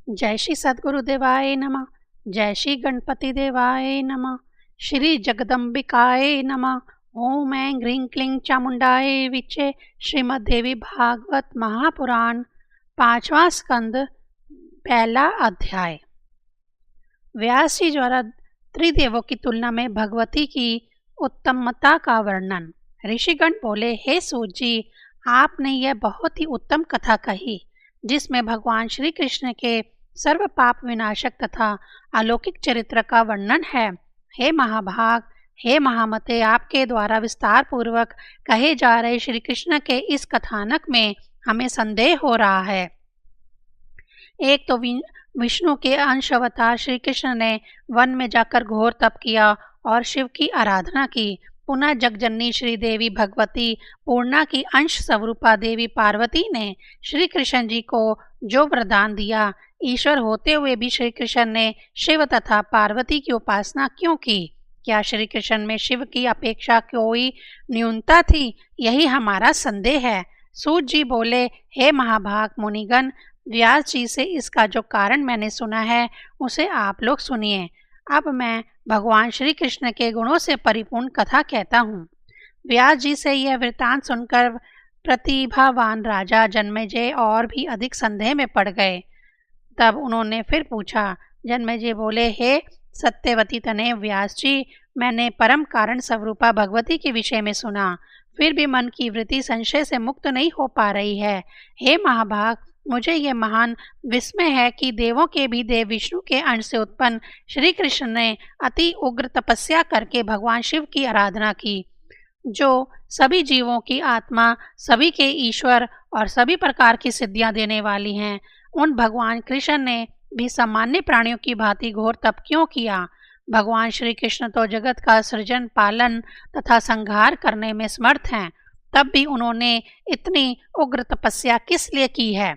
जय श्री सद्गुरु देवाय नमः। जय श्री गणपति देवाय नमः। श्री जगदम्बिकाय नमः। ओम ऐं ह्रीं क्लीं चामुंडाय विचे। श्रीमद्देवी भागवत महापुराण, पांचवा स्कंद, पहला अध्याय। व्यास जी द्वारा त्रिदेवों की तुलना में भगवती की उत्तमता का वर्णन। ऋषिगण बोले, हे सूत जी, आपने यह बहुत ही उत्तम कथा कही, जिसमें भगवान श्री कृष्ण के सर्व पाप विनाशक तथा अलौकिक चरित्र का वर्णन है। हे महाभाग, हे महामते, आपके द्वारा विस्तार पूर्वक कहे जा रहे श्री कृष्ण के इस कथानक में हमें संदेह हो रहा है। एक तो विष्णु के अंश अवतार श्री कृष्ण ने वन में जाकर घोर तप किया और शिव की आराधना की। पुनः जगजननी श्री देवी भगवती पूर्णा की अंश स्वरूपा देवी पार्वती ने श्री कृष्ण जी को जो वरदान दिया, ईश्वर होते हुए भी श्री कृष्ण ने शिव तथा पार्वती की उपासना क्यों की? क्या श्री कृष्ण में शिव की अपेक्षा कोई न्यूनता थी? यही हमारा संदेह है। सूत जी बोले, हे महाभाग मुनिगण, व्यास जी से इसका जो कारण मैंने सुना है उसे आप लोग सुनिए। अब मैं भगवान श्री कृष्ण के गुणों से परिपूर्ण कथा कहता हूँ। व्यास जी से यह वृत्तांत सुनकर प्रतिभावान राजा जन्मेजय और भी अधिक संदेह में पड़ गए। तब उन्होंने फिर पूछा। जन्मेजय बोले, हे सत्यवती तनय व्यास जी, मैंने परम कारण स्वरूपा भगवती के विषय में सुना, फिर भी मन की वृत्ति संशय से मुक्त नहीं हो पा रही है। हे महाभाग, मुझे यह महान विस्मय है कि देवों के भी देव विष्णु के अंश से उत्पन्न श्री कृष्ण ने अति उग्र तपस्या करके भगवान शिव की आराधना की, जो सभी जीवों की आत्मा, सभी के ईश्वर और सभी प्रकार की सिद्धियां देने वाली हैं। उन भगवान कृष्ण ने भी सामान्य प्राणियों की भांति घोर तप क्यों किया? भगवान श्री कृष्ण तो जगत का सृजन, पालन तथा संहार करने में समर्थ हैं, तब भी उन्होंने इतनी उग्र तपस्या किस लिए की है?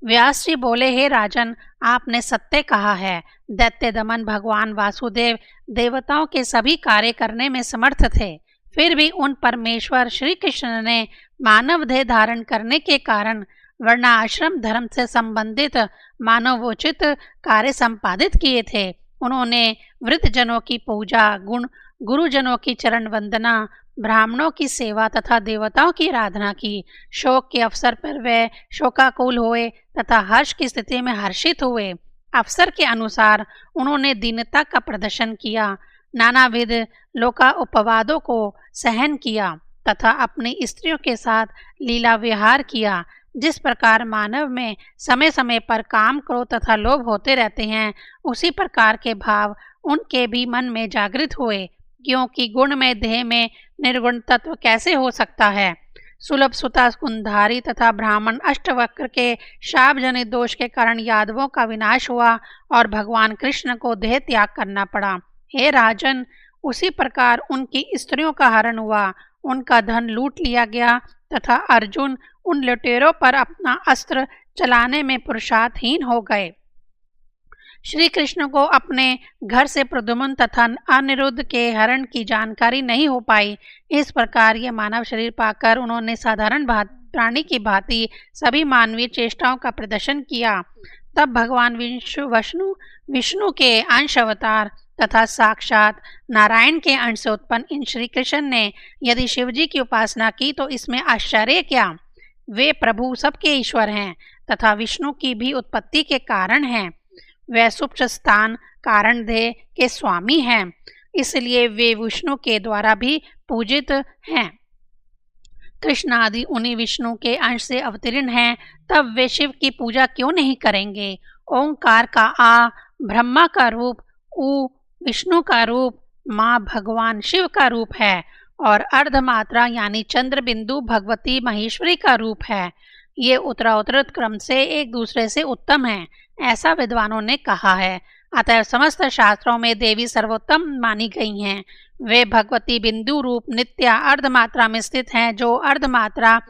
व्यास जी बोले, हे राजन, आपने सत्य कहा है। दैत्य दमन भगवान वासुदेव देवताओं के सभी कार्य करने में समर्थ थे, फिर भी उन परमेश्वर श्री कृष्ण ने मानव देह धारण करने के कारण वर्णाश्रम धर्म से संबंधित मानवोचित कार्य संपादित किए थे। उन्होंने वृद्धजनों की पूजा, गुरुजनों की चरण वंदना, ब्राह्मणों की सेवा तथा देवताओं की आराधना की। शोक के अवसर पर वे शोकाकुल हुए तथा हर्ष की स्थिति में हर्षित हुए। अवसर के अनुसार उन्होंने दीनता का प्रदर्शन किया, नानाविध लोकोपवादों को सहन किया तथा अपनी स्त्रियों के साथ लीला विहार किया। जिस प्रकार मानव में समय समय पर काम, क्रोध तथा लोभ होते रहते हैं, उसी प्रकार के भाव उनके भी मन में जागृत हुए, क्योंकि गुण में देह में निर्गुण तत्व कैसे हो सकता है? सुलभ सुता कुंधारी तथा ब्राह्मण अष्टवक्र के शाप जनित दोष के कारण यादवों का विनाश हुआ और भगवान कृष्ण को देह त्याग करना पड़ा। हे राजन, उसी प्रकार उनकी स्त्रियों का हरण हुआ, उनका धन लूट लिया गया तथा अर्जुन उन लुटेरों पर अपना अस्त्र चलाने में पुरुषार्थहीन हो गए। श्री कृष्ण को अपने घर से प्रद्युम्न तथा अनिरुद्ध के हरण की जानकारी नहीं हो पाई। इस प्रकार ये मानव शरीर पाकर उन्होंने साधारण प्राणी की भांति सभी मानवीय चेष्टाओं का प्रदर्शन किया। तब भगवान विष्णु के अंश अवतार तथा साक्षात नारायण के अंश से उत्पन्न इन श्री कृष्ण ने यदि शिवजी की उपासना की तो इसमें आश्चर्य क्या? वे प्रभु सबके ईश्वर हैं तथा विष्णु की भी उत्पत्ति के कारण हैं। वे सुप्त स्थान कारण देह के स्वामी हैं, इसलिए वे विष्णु के द्वारा भी पूजित हैं। कृष्ण आदि उन्हीं विष्णु के अंश से अवतीर्ण हैं, तब वे शिव की पूजा क्यों नहीं करेंगे? ओंकार का आ ब्रह्मा का रूप, उ विष्णु का रूप, माँ भगवान शिव का रूप है और अर्धमात्रा यानी चंद्र बिंदु भगवती महेश्वरी का रूप है। ये उत्तरोत्तर क्रम से एक दूसरे से उत्तम हैं, ऐसा विद्वानों ने कहा है। अतः समस्त शास्त्रों में देवी सर्वोत्तम मानी गई हैं। वे भगवती बिंदु रूप नित्या अर्धमात्रा में स्थित हैं, जो अर्धमात्रा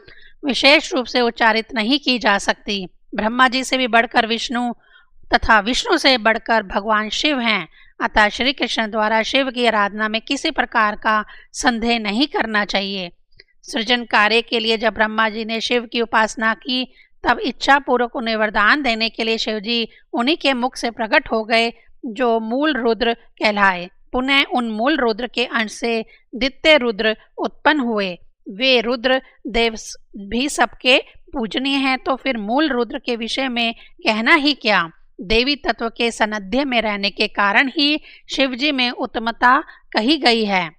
विशेष रूप से उच्चारित नहीं की जा सकती। ब्रह्मा जी से भी बढ़कर विष्णु तथा विष्णु से बढ़कर भगवान शिव हैं। अतः श्री कृष्ण द्वारा शिव की आराधना में किसी प्रकार का संदेह नहीं करना चाहिए। सृजन कार्य के लिए जब ब्रह्मा जी ने शिव की उपासना की, तब इच्छा पूर्वक उन्हें वरदान देने के लिए शिवजी उन्हीं के मुख से प्रकट हो गए जो मूल रुद्र कहलाए। पुनः उन मूल रुद्र के अंश से द्वितीय रुद्र उत्पन्न हुए। वे रुद्र देव भी सबके पूजनीय हैं, तो फिर मूल रुद्र के विषय में कहना ही क्या। देवी तत्व के सानिध्य में रहने के कारण ही शिवजी में उत्तमता कही गई है।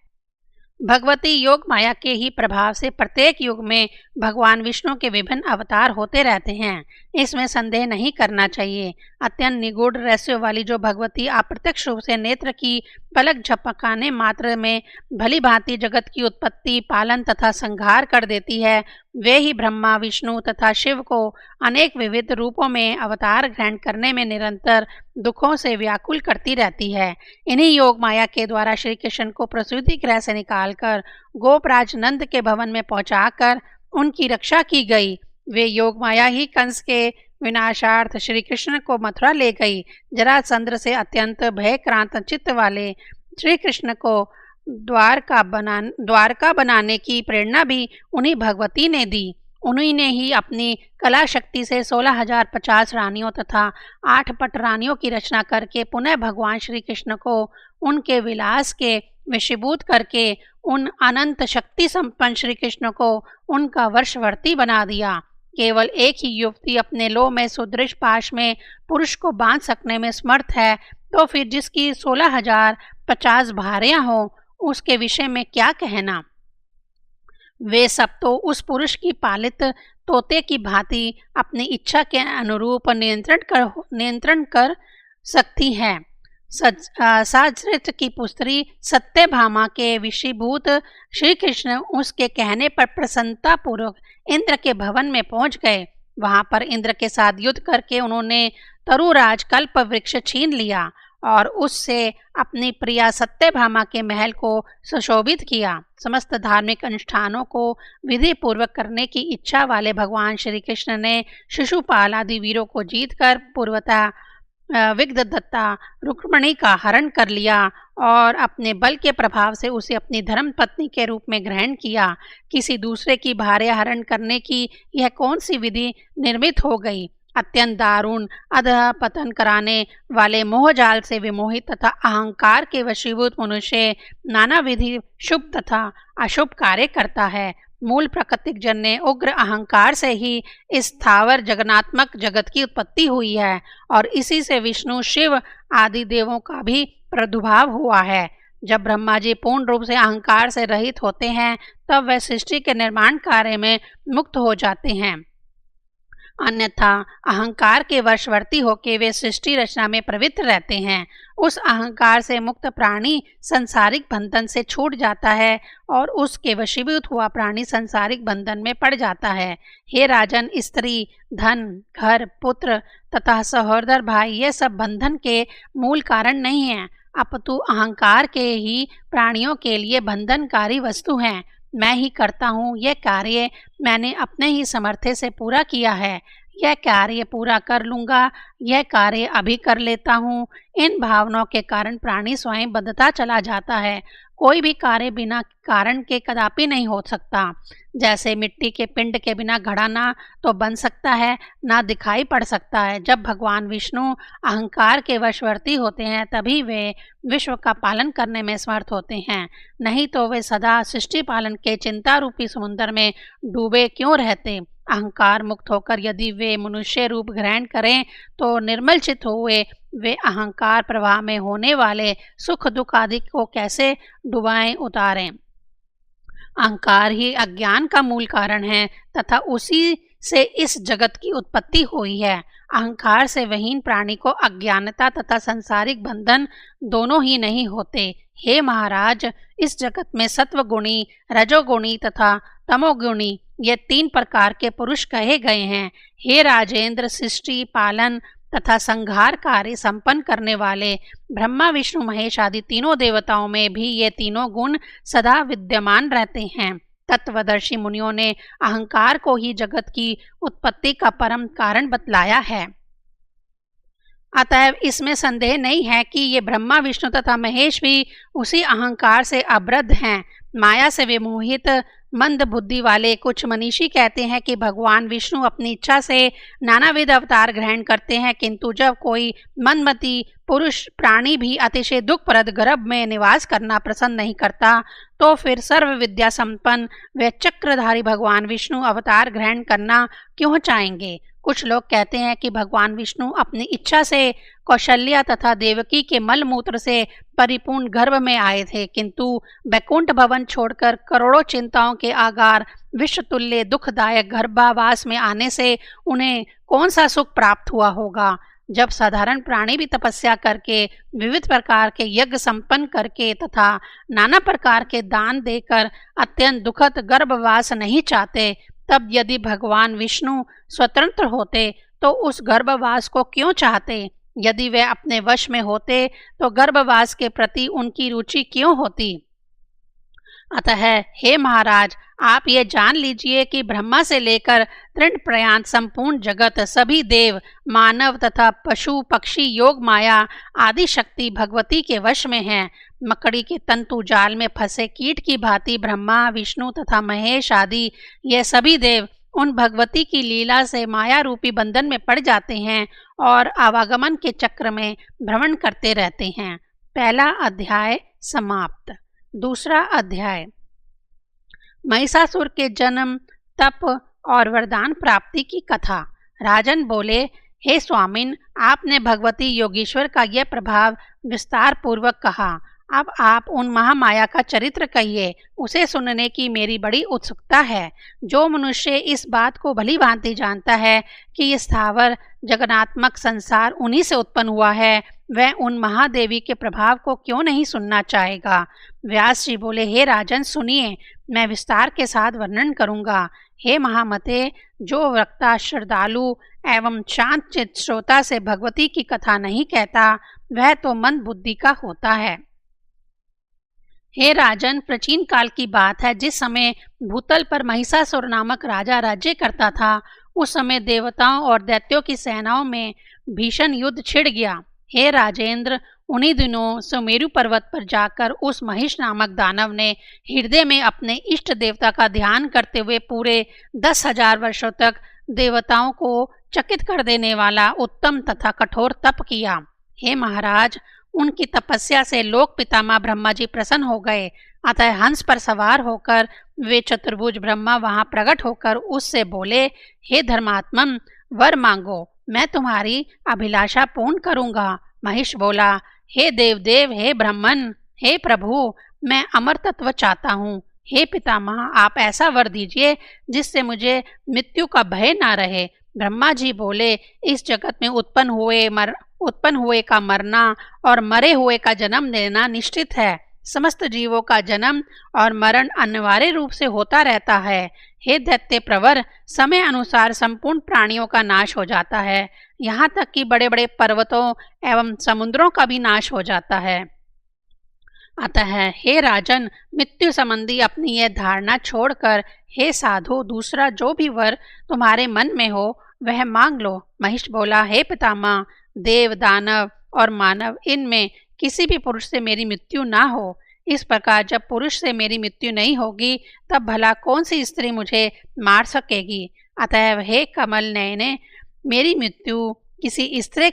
भगवती योग माया के ही प्रभाव से प्रत्येक युग में भगवान विष्णु के विभिन्न अवतार होते रहते हैं, इसमें संदेह नहीं करना चाहिए। अत्यंत निगूढ़ रहस्यों वाली जो भगवती अप्रत्यक्ष रूप से नेत्र की पलक झपकाने मात्र में भली भांति जगत की उत्पत्ति, पालन तथा संहार कर देती है, वे ही ब्रह्मा, विष्णु तथा शिव को अनेक विविध रूपों में अवतार ग्रहण करने में निरंतर दुखों से व्याकुल करती रहती है। इन्हीं योग माया के द्वारा श्री कृष्ण को प्रसूति गृह से निकालकर गोपराज नंद के भवन में पहुंचाकर उनकी रक्षा की गई। वे योग माया ही कंस के विनाशार्थ श्री कृष्ण को मथुरा ले गई। जरासंध से अत्यंत भयक्रांत चित्त वाले श्री कृष्ण को द्वारका बनाने की प्रेरणा भी उन्हीं भगवती ने दी। उन्हीं ने ही अपनी कला शक्ति से 16,050 रानियों तथा 8 पट रानियों की रचना करके पुनः भगवान श्री कृष्ण को उनके विलास के वशीभूत करके उन अनंत शक्ति संपन्न श्री कृष्ण को उनका वर्षवर्ती बना दिया। केवल एक ही युवती अपने लोह में सुदृढ़ पाश में पुरुष को बांध सकने में समर्थ है, तो फिर जिसकी 16,050 भारियां हो उसके विषय में क्या कहना। वे सब तो उस पुरुष की पालित तोते की भांति अपनी इच्छा के अनुरूप नियंत्रण कर सकती है। साजृत की पुत्री सत्यभामा के विषीभूत श्री कृष्ण उसके कहने पर प्रसन्नता पूर्वक इंद्र के भवन में पहुंच गए। वहां पर इंद्र के साथ युद्ध करके उन्होंने तरुराज कल्प वृक्ष छीन लिया और उससे अपनी प्रिया सत्यभामा के महल को सुशोभित किया। समस्त धार्मिक अनुष्ठानों को विधि पूर्वक करने की इच्छा वाले भगवान श्री कृष्ण ने शिशुपाल आदि वीरों को जीतकर पूर्वतः विग्धदत्ता रुक्मिणी का हरण कर लिया और अपने बल के प्रभाव से उसे अपनी धर्म पत्नी के रूप में ग्रहण किया। किसी दूसरे की भार्या हरण करने की यह कौन सी विधि निर्मित हो गई। अत्यंत दारुण अधः पतन कराने वाले मोहजाल से विमोहित तथा अहंकार के वशीभूत मनुष्य नाना विधि शुभ तथा अशुभ कार्य करता है। मूल प्राकृतिक जन्य उग्र अहंकार से ही इस स्थावर जगन्नात्मक जगत की उत्पत्ति हुई है और इसी से विष्णु, शिव आदि देवों का भी प्रादुर्भाव हुआ है। जब ब्रह्मा जी पूर्ण रूप से अहंकार से रहित होते हैं तब वह सृष्टि के निर्माण कार्य में मुक्त हो जाते हैं, अन्यथा अहंकार के वशवर्ती होकर वे सृष्टि रचना में प्रवृत्त रहते हैं। उस अहंकार से मुक्त प्राणी संसारिक बंधन से छूट जाता है और उसके वशीभूत हुआ प्राणी सांसारिक बंधन में पड़ जाता है। हे राजन, स्त्री, धन, घर, पुत्र तथा सहोदर भाई ये सब बंधन के मूल कारण नहीं हैं, अपितु अहंकार के ही प्राणियों के लिए बंधनकारी वस्तु हैं। मैं ही करता हूँ, यह कार्य मैंने अपने ही सामर्थ्य से पूरा किया है, यह कार्य पूरा कर लूँगा, यह कार्य अभी कर लेता हूँ। इन भावनाओं के कारण प्राणी स्वयं बंधता चला जाता है। कोई भी कार्य बिना कारण के कदापि नहीं हो सकता। जैसे मिट्टी के पिंड के बिना घड़ा ना तो बन सकता है, ना दिखाई पड़ सकता है। जब भगवान विष्णु अहंकार के वशवर्ती होते हैं तभी वे विश्व का पालन करने में समर्थ होते हैं, नहीं तो वे सदा सृष्टि पालन के चिंता रूपी समुद्र में डूबे क्यों रहते। अहंकार मुक्त होकर यदि वे मनुष्य रूप ग्रहण करें तो निर्मल चित्त हुए वे अहंकार प्रवाह में होने वाले सुख दुख आदि को कैसे डुबाएं उतारें। अहंकार ही अज्ञान का मूल कारण है तथा उसी से इस जगत की उत्पत्ति हुई है। अहंकार से विहीन प्राणी को अज्ञानता तथा संसारिक बंधन दोनों ही नहीं होते। हे महाराज, इस जगत में सत्वगुणी, रजोगुणी तथा तमोगुणी ये 3 प्रकार के पुरुष कहे गए हैं। हे राजेंद्र, सृष्टि, पालन तथा संहार कार्य संपन्न करने वाले ब्रह्मा, विष्णु, महेश आदि तीनों देवताओं में भी ये तीनों गुण सदा विद्यमान रहते हैं। तत्वदर्शी मुनियों ने अहंकार को ही जगत की उत्पत्ति का परम कारण बतलाया है। अतएव इसमें संदेह नहीं है कि ये ब्रह्मा, विष्णु तथा महेश भी उसी अहंकार से अवरुद्ध हैं। माया से विमोहित मंद बुद्धि वाले कुछ मनीषी कहते हैं कि भगवान विष्णु अपनी इच्छा से नानाविध अवतार ग्रहण करते हैं, किंतु जब कोई मनमती पुरुष प्राणी भी अतिशय दुखप्रद गर्भ में निवास करना पसंद नहीं करता, तो फिर सर्व विद्या संपन्न व चक्रधारी भगवान विष्णु अवतार ग्रहण करना क्यों चाहेंगे। कुछ लोग कहते हैं कि भगवान विष्णु अपनी इच्छा से कौशल्या तथा देवकी के मलमूत्र से परिपूर्ण गर्भ में आए थे, किंतु वैकुंठ भवन छोड़कर करोड़ों चिंताओं के आगार विश्वतुल्य दुखदायक गर्भावास में आने से उन्हें कौन सा सुख प्राप्त हुआ होगा। जब साधारण प्राणी भी तपस्या करके, विविध प्रकार के यज्ञ संपन्न करके तथा नाना प्रकार के दान देकर अत्यंत दुखद गर्भवास नहीं चाहते, तब यदि भगवान विष्णु स्वतंत्र होते तो उस गर्भवास को क्यों चाहते। यदि वे अपने वश में होते तो गर्भवास के प्रति उनकी रुचि क्यों होती। अतः हे महाराज, आप ये जान लीजिए कि ब्रह्मा से लेकर तृण पर्यंत संपूर्ण जगत, सभी देव, मानव तथा पशु पक्षी योग माया आदि शक्ति भगवती के वश में हैं। मकड़ी के तंतु जाल में फंसे कीट की भांति ब्रह्मा, विष्णु तथा महेश आदि ये सभी देव उन भगवती की लीला से माया रूपी बंधन में पड़ जाते हैं और आवागमन के चक्र में भ्रमण करते रहते हैं। पहला अध्याय समाप्त। दूसरा अध्याय महिषासुर के जन्म, तप और वरदान प्राप्ति की कथा। राजन बोले, हे स्वामिन, आपने भगवती योगेश्वर का यह प्रभाव विस्तार पूर्वक कहा। अब आप उन महामाया का चरित्र कहिए, उसे सुनने की मेरी बड़ी उत्सुकता है। जो मनुष्य इस बात को भली भांति जानता है कि ये स्थावर जगन्नात्मक संसार उन्हीं से उत्पन्न हुआ है, वह उन महादेवी के प्रभाव को क्यों नहीं सुनना चाहेगा। व्यास जी बोले, हे राजन, सुनिए, मैं विस्तार के साथ वर्णन करूंगा। हे महामते, जो वक्ता श्रद्धालु एवं शांत चित्त श्रोता से भगवती की कथा नहीं कहता, वह तो मंद बुद्धि का होता है। हे राजन, प्राचीन काल की बात है, जिस समय भूतल पर महिषासुर नामक राजा राज्य करता था, उस समय देवताओं और दैत्यों की सेनाओं में भीषण युद्ध छिड़ गया। हे राजेंद्र, उन्हीं दिनों सुमेरु पर्वत पर जाकर उस महिष नामक दानव ने हृदय में अपने इष्ट देवता का ध्यान करते हुए पूरे 10,000 वर्षों तक देवताओं को चकित कर देने वाला उत्तम तथा कठोर तप किया। हे महाराज, उनकी तपस्या से लोक पितामह ब्रह्मा जी प्रसन्न हो गए। अतः हंस पर सवार होकर वे चतुर्भुज ब्रह्मा वहां प्रकट होकर उससे बोले, हे धर्मात्मन, वर मांगो, मैं तुम्हारी अभिलाषा पूर्ण करूंगा। महिष बोला, हे देवदेव, हे ब्रह्मन, हे प्रभु, मैं अमर तत्व चाहता हूँ। हे पितामह, आप ऐसा वर दीजिए जिससे मुझे मृत्यु का भय ना रहे। ब्रह्मा जी बोले, इस जगत में उत्पन्न हुए का मरना और मरे हुए का जन्म लेना निश्चित है। समस्त जीवों का जन्म और मरण अनिवार्य रूप से होता रहता है। हे दैत्य प्रवर, समय अनुसार संपूर्ण प्राणियों का नाश हो जाता है, यहाँ तक कि बड़े बड़े पर्वतों एवं समुद्रों का भी नाश हो जाता है। अतः हे राजन, मृत्यु संबंधी अपनी यह धारणा छोड़कर हे साधु, दूसरा जो भी वर तुम्हारे मन में हो वह मांग लो। महिष बोला, हे पितामह, देव, दानव और मानव, इनमें किसी भी पुरुष से मेरी मृत्यु ना हो। इस प्रकार जब पुरुष से मेरी मृत्यु नहीं होगी, तब भला कौन सी स्त्री मुझे मार सकेगी। अतः हे कमल नयने, मेरी मृत्यु किसी स्त्री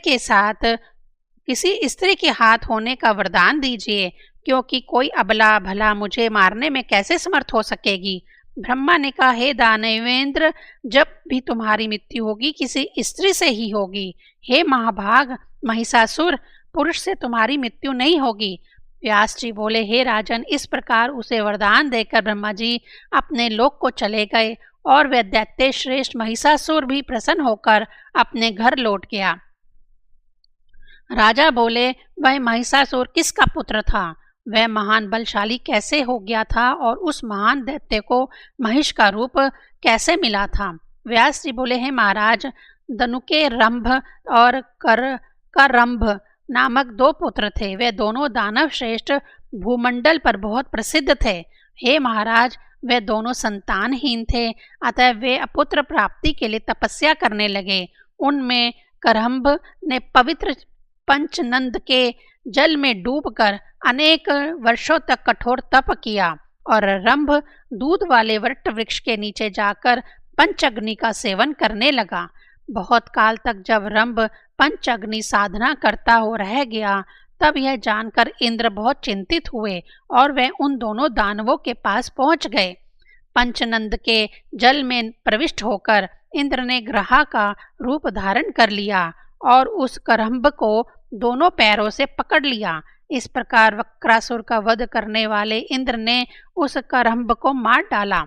के हाथ होने का वरदान दीजिए, क्योंकि कोई अबला भला मुझे मारने में कैसे समर्थ हो सकेगी। ब्रह्मा ने कहा, हे दानवेंद्र, जब भी तुम्हारी मृत्यु होगी किसी स्त्री से ही होगी। हे महाभाग महिषासुर, पुरुष से तुम्हारी मृत्यु नहीं होगी। व्यास जी बोले, हे राजन, इस प्रकार उसे वरदान देकर ब्रह्मा जी अपने लोक को चले गए और वह दैत्य श्रेष्ठ महिषासुर भी प्रसन्न होकर अपने घर लौट गया। राजा बोले, वह महिषासुर किसका पुत्र था? वह महान बलशाली कैसे हो गया था और उस महान दैत्य को महिष का रूप कैसे मिला था? व्यास जी बोले, हे महाराज, धनुके रंभ और करंभ नामक 2 पुत्र थे। वे दोनों दानव श्रेष्ठ भूमंडल पर बहुत प्रसिद्ध थे। हे महाराज, वे दोनों संतानहीन थे, अतः वे पुत्र प्राप्ति के लिए तपस्या करने लगे। उनमें करंभ ने पवित्र पंचनंद के जल में डूबकर अनेक वर्षों तक कठोर तप किया। और रंभ दूध वाले वट वृक्ष के नीचे जाकर पंचअग्नि का सेवन करने लगा। बहुत काल तक जब रंभ पंचअग्नि साधना करता हो रह गया, तब यह जानकर इंद्र बहुत चिंतित हुए और वे उन दोनों दानवों के पास पहुंच गए। पंचनंद के जल में प्रविष्ट होकर इंद्र ने ग्रहा का रूप धारण कर लिया और उस करम्भ को दोनों पैरों से पकड़ लिया। इस प्रकार वक्रासुर का वध करने वाले इंद्र ने उस करम्भ को मार डाला।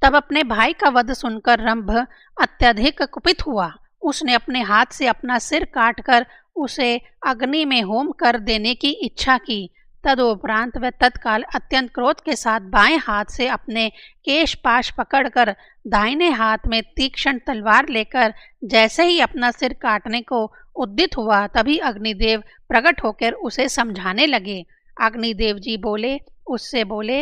तब अपने भाई का वध सुनकर रंभ अत्यधिक कुपित हुआ। उसने अपने हाथ से अपना सिर काटकर उसे अग्नि में होम कर देने की इच्छा की। तदुपरांत वह तत्काल अत्यंत क्रोध के साथ बाएं हाथ से अपने केश पाश पकड़कर दाहिने हाथ में तीक्ष्ण तलवार लेकर जैसे ही अपना सिर काटने को उद्यत हुआ, तभी अग्निदेव प्रकट होकर उसे समझाने लगे। अग्निदेव जी उससे बोले,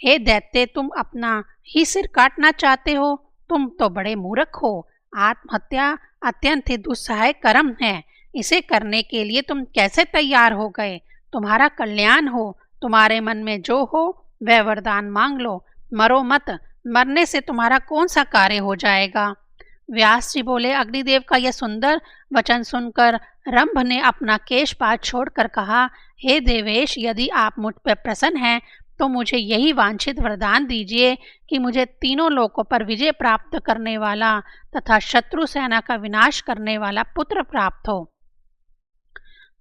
हे दैत्य, तुम अपना ही सिर काटना चाहते हो? तुम तो बड़े मूर्ख हो। आत्महत्या अत्यंत ही दुस्सहाय कर्म है। इसे करने के लिए तुम कैसे तैयार हो गए? तुम्हारा कल्याण हो। तुम्हारे मन में जो हो वह वरदान मांग लो। मरो मत। मरने से तुम्हारा कौन सा कार्य हो जाएगा? व्यास जी बोले, अग्निदेव का यह सुंदर वचन सुनकर रंभ ने अपना केश पात छोड़कर कहा, हे देवेश, यदि आप मुझ पर प्रसन्न हैं तो मुझे यही वांछित वरदान दीजिए कि मुझे तीनों लोकों पर विजय प्राप्त करने वाला तथा शत्रु सेना का विनाश करने वाला पुत्र प्राप्त हो।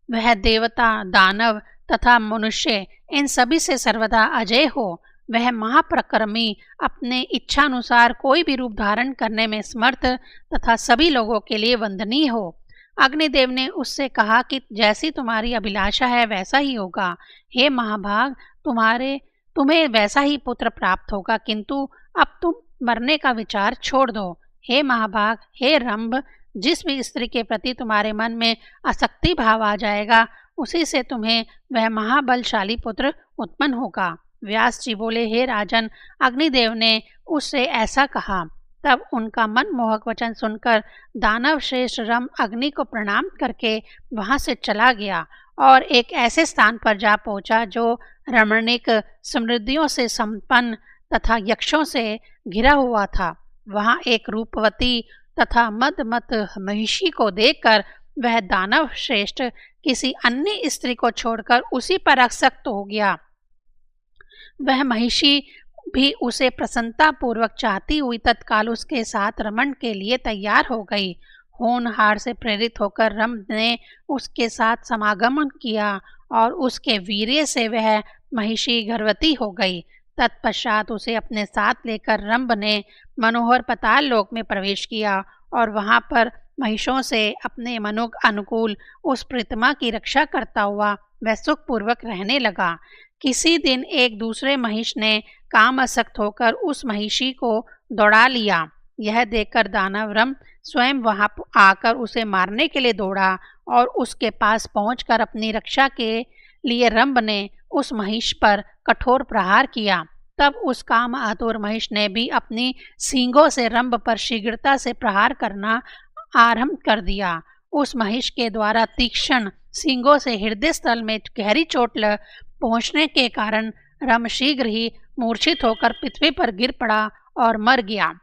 वह देवता, दानव तथा मनुष्य इन सभी से सर्वदा अजय हो। वह महाप्रक्रमी, अपने इच्छानुसार कोई भी रूप धारण करने में समर्थ तथा सभी लोगों के लिए वंदनीय हो। अग्निदेव ने उससे कहा कि जैसी तुम्हारी अभिलाषा है वैसा ही होगा। हे महाभाग, तुम्हें वैसा ही पुत्र प्राप्त होगा, किंतु अब तुम मरने का विचार छोड़ दो। हे महाभाग, हे रंभ, जिस भी स्त्री के प्रति तुम्हारे मन में आसक्ति भाव आ जाएगा, उसी से तुम्हें वह महाबलशाली पुत्र उत्पन्न होगा। व्यास जी बोले, हे राजन, अग्निदेव ने उससे ऐसा कहा। तब उनका मनमोहक वचन सुनकर दानव श्रेष्ठ रंभ अग्नि को प्रणाम करके वहां से चला गया और एक ऐसे स्थान पर जा पहुंचा जो रमणीक, समृद्धियों से संपन्न तथा यक्षों से घिरा हुआ था। वहां एक रूपवती तथा मदमत महिषी को देखकर वह दानव श्रेष्ठ किसी अन्य स्त्री को छोड़कर उसी पर आसक्त हो गया। वह महिषी भी उसे प्रसन्नता पूर्वक चाहती हुई तत्काल उसके साथ रमण के लिए तैयार हो गई। होनहार से प्रेरित होकर रंभ ने उसके साथ समागमन किया और उसके वीर्य से वह महिषी गर्भवती हो गई। तत्पश्चात उसे अपने साथ लेकर रंभ ने मनोहर पाताल लोक में प्रवेश किया और वहां पर महिषों से अपने मनोग अनुकूल उस प्रतिमा की रक्षा करता हुआ वह सुखपूर्वक रहने लगा। किसी दिन एक दूसरे महिष ने कामासक्त होकर उस महिषी को दौड़ा लिया। यह देखकर दानव रंभ स्वयं वहां आकर उसे मारने के लिए दौड़ा और उसके पास पहुंचकर अपनी रक्षा के लिए रंभ ने उस महिष पर कठोर प्रहार किया। तब उस काम आतुर महिष ने भी अपनी सींगों से रंभ पर शीघ्रता से प्रहार करना आरंभ कर दिया। उस महिष के द्वारा तीक्ष्ण सींगों से हृदय स्थल में गहरी चोट पहुंचने के कारण रंभ शीघ्र ही मूर्छित होकर पृथ्वी पर गिर पड़ा और मर गया।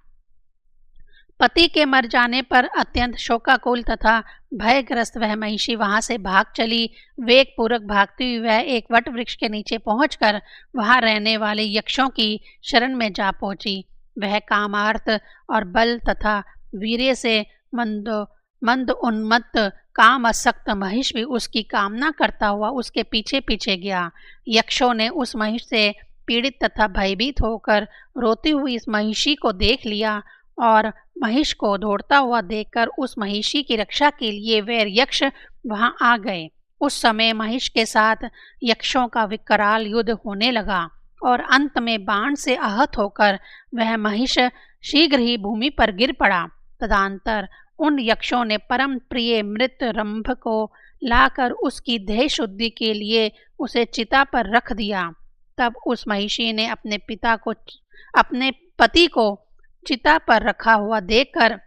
पति के मर जाने पर अत्यंत शोकाकुल तथा भयग्रस्त वह महिषी वहां से भाग चली। वेग पूर्वक भागती हुई वह एक वट वृक्ष के नीचे पहुंचकर वहां रहने वाले यक्षों की शरण में जा पहुंची। वह कामार्थ और बल तथा वीर्य से मंद उन्मत्त कामासक्त महिष भी उसकी कामना करता हुआ उसके पीछे पीछे गया। यक्षों ने उस महिष से पीड़ित तथा भयभीत होकर रोती हुई इस महिषी को देख लिया और महिष को दौड़ता हुआ देखकर उस महिषी की रक्षा के लिए वे यक्ष वहां आ गए। उस समय महिष के साथ यक्षों का विकराल युद्ध होने लगा और अंत में बाण से आहत होकर वह महिष शीघ्र ही भूमि पर गिर पड़ा। तदंतर उन यक्षों ने परम प्रिय मृत रंभ को लाकर उसकी देह शुद्धि के लिए उसे चिता पर रख दिया। तब उस महिषी ने अपने पति को चिता पर रखा हुआ देखकर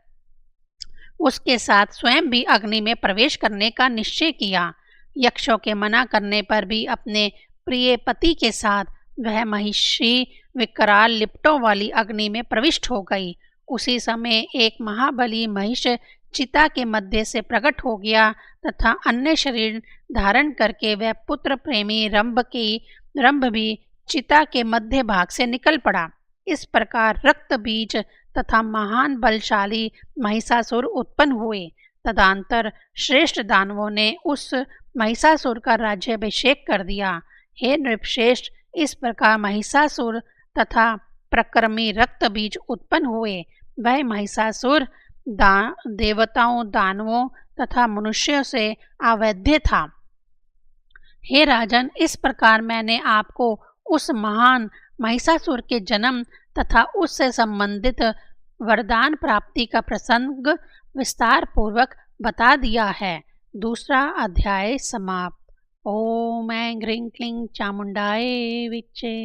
उसके साथ स्वयं भी अग्नि में प्रवेश करने का निश्चय किया। यक्षों के मना करने पर भी अपने प्रिय पति के साथ वह महिषी विकराल लिपटों वाली अग्नि में प्रविष्ट हो गई। उसी समय एक महाबली महिष चिता के मध्य से प्रकट हो गया तथा अन्य शरीर धारण करके वह पुत्र प्रेमी रंभ भी चिता के मध्य भाग से निकल पड़ा। इस प्रकार रक्त बीज तथा महान बलशाली महिषासुर उत्पन्न हुए। तदंतर श्रेष्ठ दानवों ने उस महिषासुर का राज्याभिषेक कर दिया। हे नृपश्रेष्ठ, इस प्रकार महिषासुर तथा प्रक्रमी रक्त बीज उत्पन्न हुए। वह महिषासुर देवताओं, दानवों तथा मनुष्यों से अवैध था। हे राजन, इस प्रकार मैंने आपको उस महान महिषासुर के जन्म तथा उससे संबंधित वरदान प्राप्ति का प्रसंग विस्तार पूर्वक बता दिया है। दूसरा अध्याय समाप्त। ओम ऐं ह्रीं क्लीं चामुंडाय विच्चे।